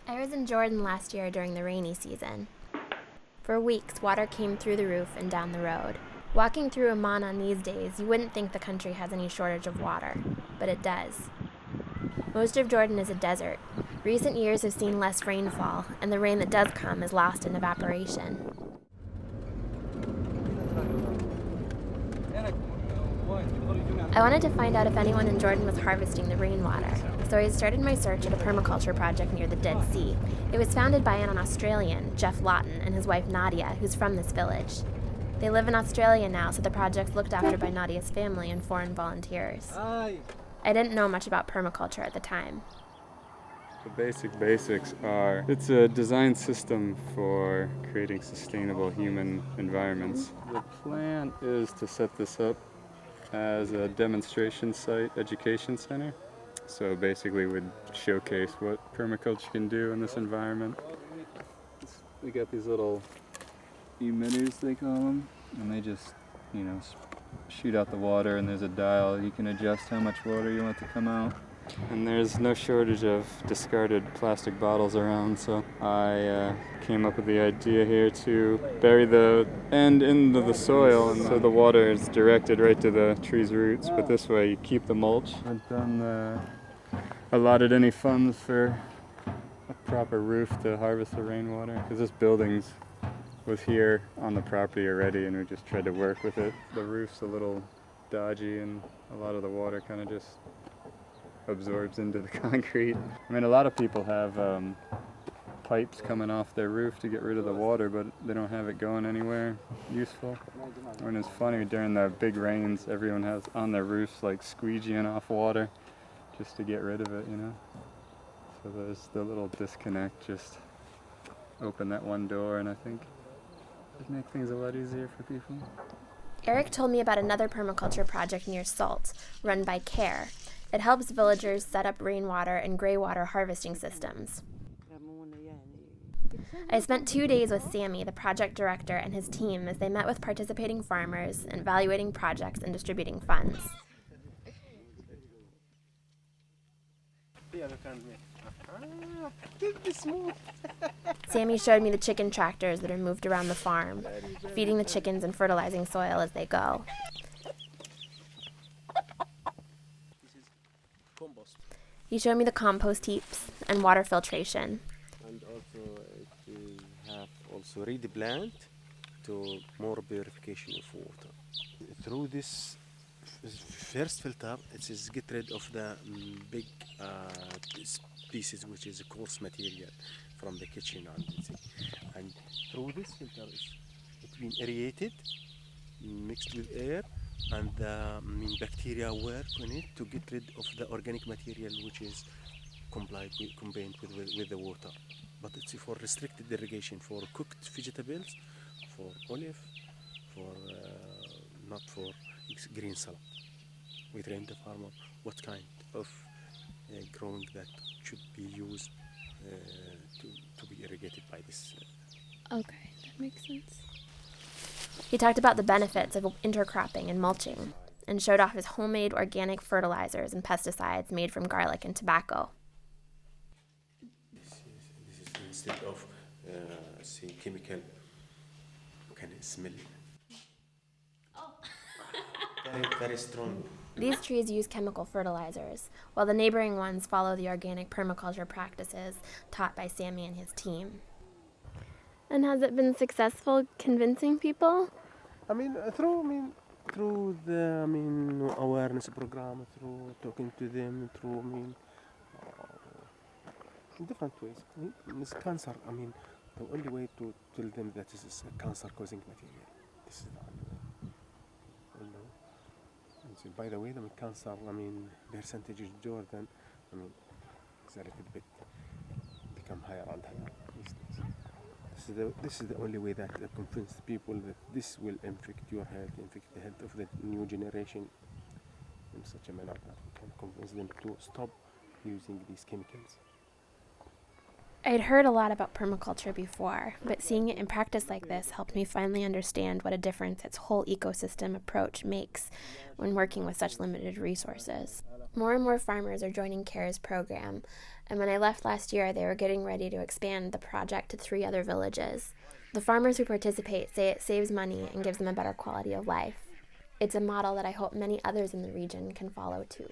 I was in Jordan last year during the rainy season. For weeks, water came through the roof and down the road. Walking through Amman on these days, you wouldn't think the country has any shortage of water, but it does. Most of Jordan is a desert. Recent years have seen less rainfall, and the rain that does come is lost in evaporation. I wanted to find out if anyone in Jordan was harvesting the rainwater, so I started my search at a permaculture project near the Dead Sea. It was founded by an Australian, Jeff Lawton, and his wife Nadia, who's from this village. They live in Australia now, so the project's looked after by Nadia's family and foreign volunteers. I didn't know much about permaculture at the time. The basics are, it's a design system for creating sustainable human environments. The plan is to set this up as a demonstration site education center. So basically we'd showcase what permaculture can do in this environment. We got these little emitters, they call them, and they just, shoot out the water, and there's a dial. You can adjust how much water you want to come out. And there's no shortage of discarded plastic bottles around, so I came up with the idea here to bury the end into the soil, and so the water is directed right to the tree's roots, but this way you keep the mulch. I've done allotted any funds for a proper roof to harvest the rainwater, because this building's was here on the property already, and we just tried to work with it. The roof's a little dodgy, and a lot of the water kind of just absorbs into the concrete. I mean, a lot of people have pipes coming off their roof to get rid of the water, but they don't have it going anywhere useful. And it's funny, during the big rains, everyone has on their roofs like squeegeeing off water just to get rid of it, So there's the little disconnect. Just open that one door, and I think it'd make things a lot easier for people. Eric told me about another permaculture project near Salt, run by CARE. It helps villagers set up rainwater and gray water harvesting systems. I spent 2 days with Sammy, the project director, and his team as they met with participating farmers, evaluating projects and distributing funds. Sammy showed me the chicken tractors that are moved around the farm, feeding the chickens and fertilizing soil as they go. He showed me the compost heaps and water filtration. And also it have also reed plant to more purification of water. Through this first filter, it is get rid of the big pieces, which is a coarse material from the kitchen, and through this filter it's been aerated, mixed with air, and the bacteria work on it to get rid of the organic material which is combined with the water. But it's for restricted irrigation, for cooked vegetables, for olive, for not for green salad. We train the farmer what kind of growing that should be used to be irrigated by this. Okay, that makes sense. He talked about the benefits of intercropping and mulching, and showed off his homemade organic fertilizers and pesticides made from garlic and tobacco. This is instead of chemical, you can smell it. Oh. very strong. These trees use chemical fertilizers, while the neighboring ones follow the organic permaculture practices taught by Sammy and his team. And has it been successful convincing people? Through the awareness program, through talking to them, through in different ways. It's cancer. The only way to tell them that this is a cancer-causing material. This is the only way. And so, by the way, the cancer, percentage in Jordan, it's a little bit become higher and higher these days. This is the only way that I convince people that this will infect your health, infect the health of the new generation in such a manner that we can convince them to stop using these chemicals. I'd heard a lot about permaculture before, but seeing it in practice like this helped me finally understand what a difference its whole ecosystem approach makes when working with such limited resources. More and more farmers are joining CARE's program, and when I left last year, they were getting ready to expand the project to 3 other villages. The farmers who participate say it saves money and gives them a better quality of life. It's a model that I hope many others in the region can follow too.